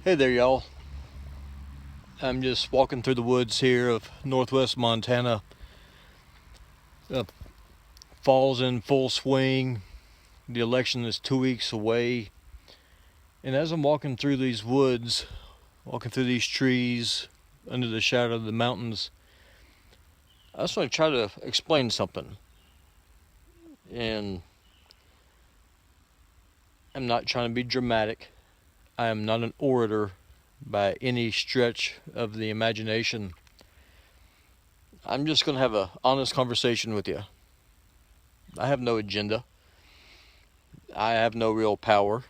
Hey there, y'all. I'm just walking through the woods here of northwest Montana. Uh, Fall's in full swing. The election is 2 weeks away. And as I'm walking through these woods, walking through these trees, under the shadow of the mountains, I just want to try to explain something. And I'm not trying to be dramatic. I am not an orator by any stretch of the imagination. I'm just going to have an honest conversation with you. I have no agenda. I have no real power.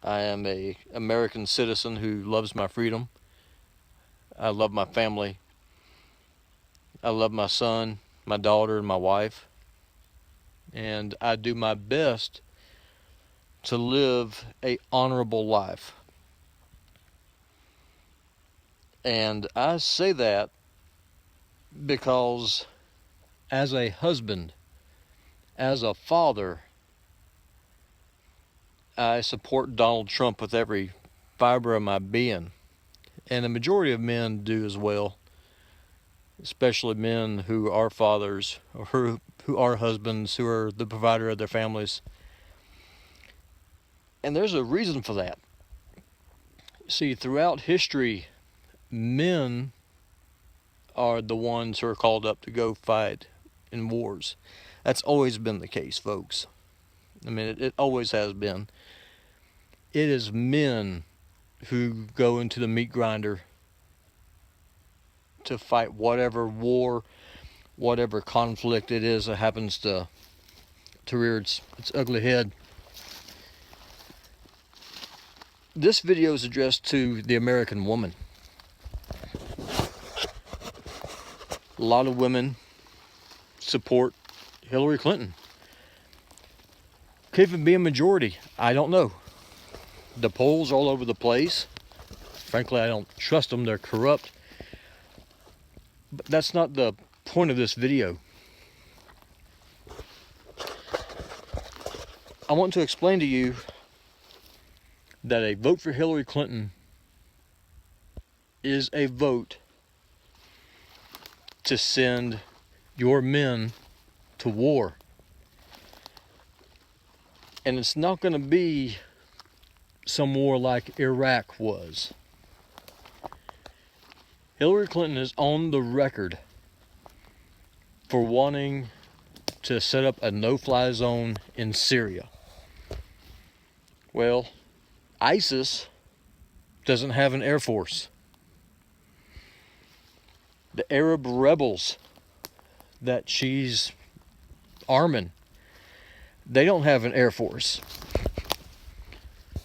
I am an American citizen who loves my freedom. I love my family. I love my son, my daughter, and my wife. And I do my best to live a honorable life. And I say that because as a husband, as a father, I support Donald Trump with every fiber of my being. And the majority of men do as well, especially men who are fathers or who are husbands, who are the provider of their families. And there's a reason for that. See, throughout history, men are the ones who are called up to go fight in wars. That's always been the case, folks. I mean, it always has been. It is men who go into the meat grinder to fight whatever war, whatever conflict it is that happens to rear its ugly head. This video is addressed to the American woman. A lot of women support Hillary Clinton. Could even be a majority. I don't know. The polls are all over the place. Frankly, I don't trust them. They're corrupt. But that's not the point of this video. I want to explain to you that a vote for Hillary Clinton is a vote to send your men to war. And it's not going to be some war like Iraq was. Hillary Clinton is on the record for wanting to set up a no-fly zone in Syria. Well, ISIS doesn't have an air force. The Arab rebels that she's arming, they don't have an air force.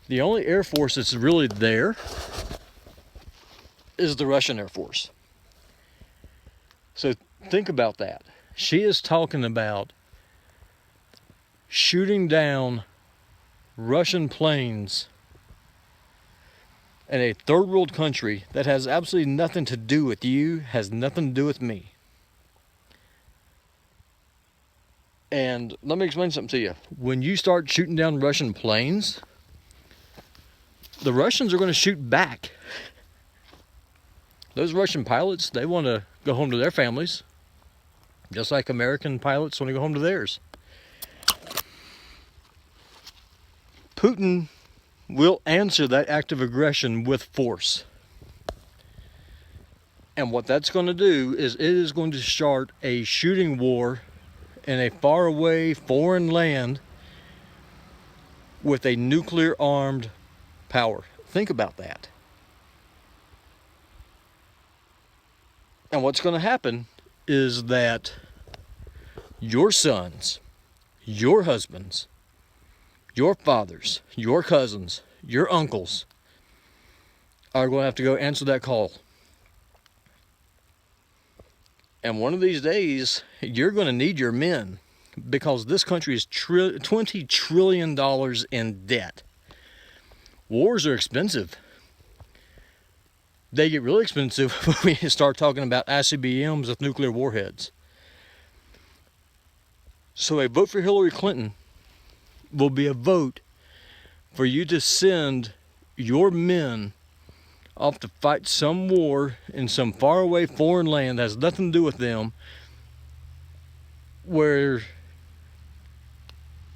The only air force that's really there is the Russian Air Force. So think about that. She is talking about shooting down Russian planes in a third world country that has absolutely nothing to do with you, has nothing to do with me. And let me explain something to you. When you start shooting down Russian planes, the Russians are going to shoot back. Those Russian pilots, they want to go home to their families, just like American pilots want to go home to theirs. Putin will answer that act of aggression with force. And what that's going to do is it is going to start a shooting war in a faraway foreign land with a nuclear armed power. Think about that. And what's going to happen is that your sons, your husbands, your fathers, your cousins, your uncles are going to have to go answer that call. And one of these days, you're going to need your men because this country is $20 trillion in debt. Wars are expensive. They get really expensive when we start talking about ICBMs with nuclear warheads. So a vote for Hillary Clinton will be a vote for you to send your men off to fight some war in some faraway foreign land that has nothing to do with them, where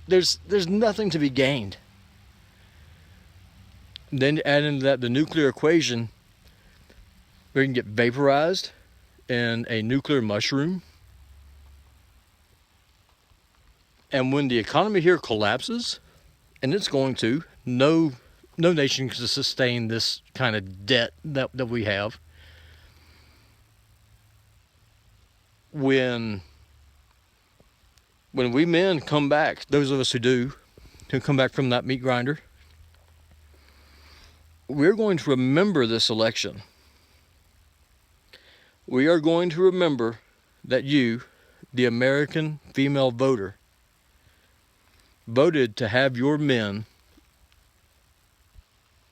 there's nothing to be gained. Then add into that the nuclear equation, where you can get vaporized in a nuclear mushroom. And when the economy here collapses, and it's going to, no nation can sustain this kind of debt that we have. When we men come back, those of us who come back from that meat grinder, we're going to remember this election. We are going to remember that you, the American female voter, voted to have your men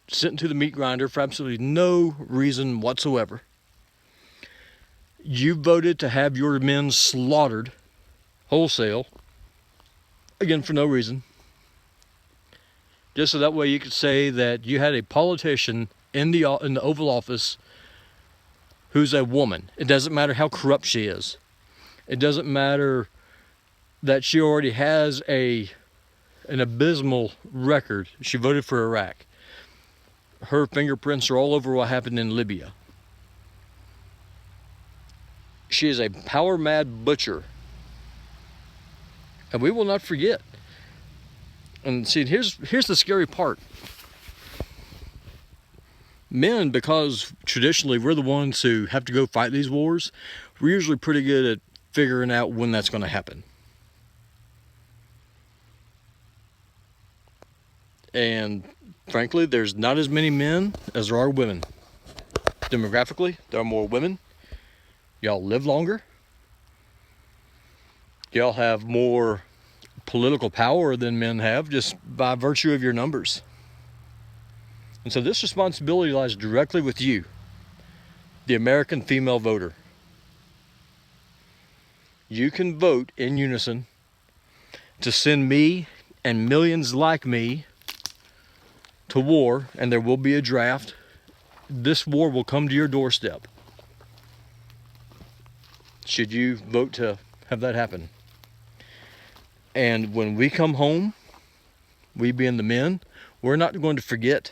sent to the meat grinder for absolutely no reason whatsoever. You voted to have your men slaughtered wholesale, again for no reason. Just so that way you could say that you had a politician in the Oval Office who's a woman. It doesn't matter how corrupt she is. It doesn't matter that she already has an abysmal record. She voted for Iraq. Her fingerprints are all over what happened in Libya. She is a power-mad butcher. And we will not forget. And see, here's the scary part. Men, because traditionally we're the ones who have to go fight these wars, we're usually pretty good at figuring out when that's going to happen. And frankly, there's not as many men as there are women. Demographically, there are more women. Y'all live longer. Y'all have more political power than men have just by virtue of your numbers. And so this responsibility lies directly with you, the American female voter. You can vote in unison to send me and millions like me to war, and there will be a draft. This war will come to your doorstep, should you vote to have that happen. And when we come home, we being the men, we're not going to forget,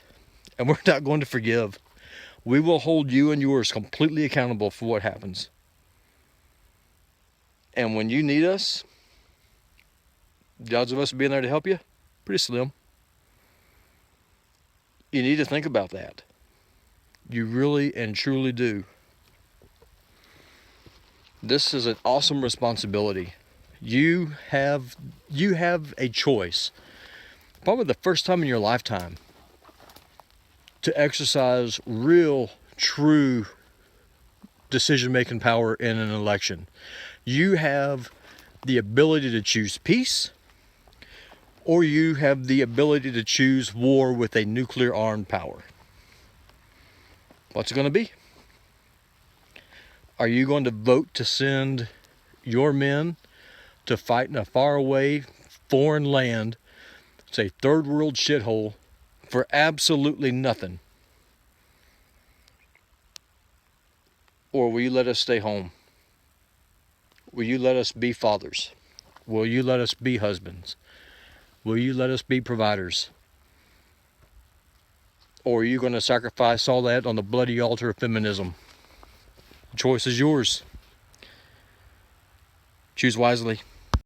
and we're not going to forgive. We will hold you and yours completely accountable for what happens. And when you need us, the odds of us being there to help you, pretty slim. You need to think about that. You really and truly do. This is an awesome responsibility. You have a choice, probably the first time in your lifetime, to exercise real, true decision-making power in an election. You have the ability to choose peace, or you have the ability to choose war with a nuclear-armed power. What's it going to be? Are you going to vote to send your men to fight in a faraway foreign land, it's a third world shithole, for absolutely nothing? Or will you let us stay home? Will you let us be fathers? Will you let us be husbands? Will you let us be providers? Or are you going to sacrifice all that on the bloody altar of feminism? The choice is yours. Choose wisely.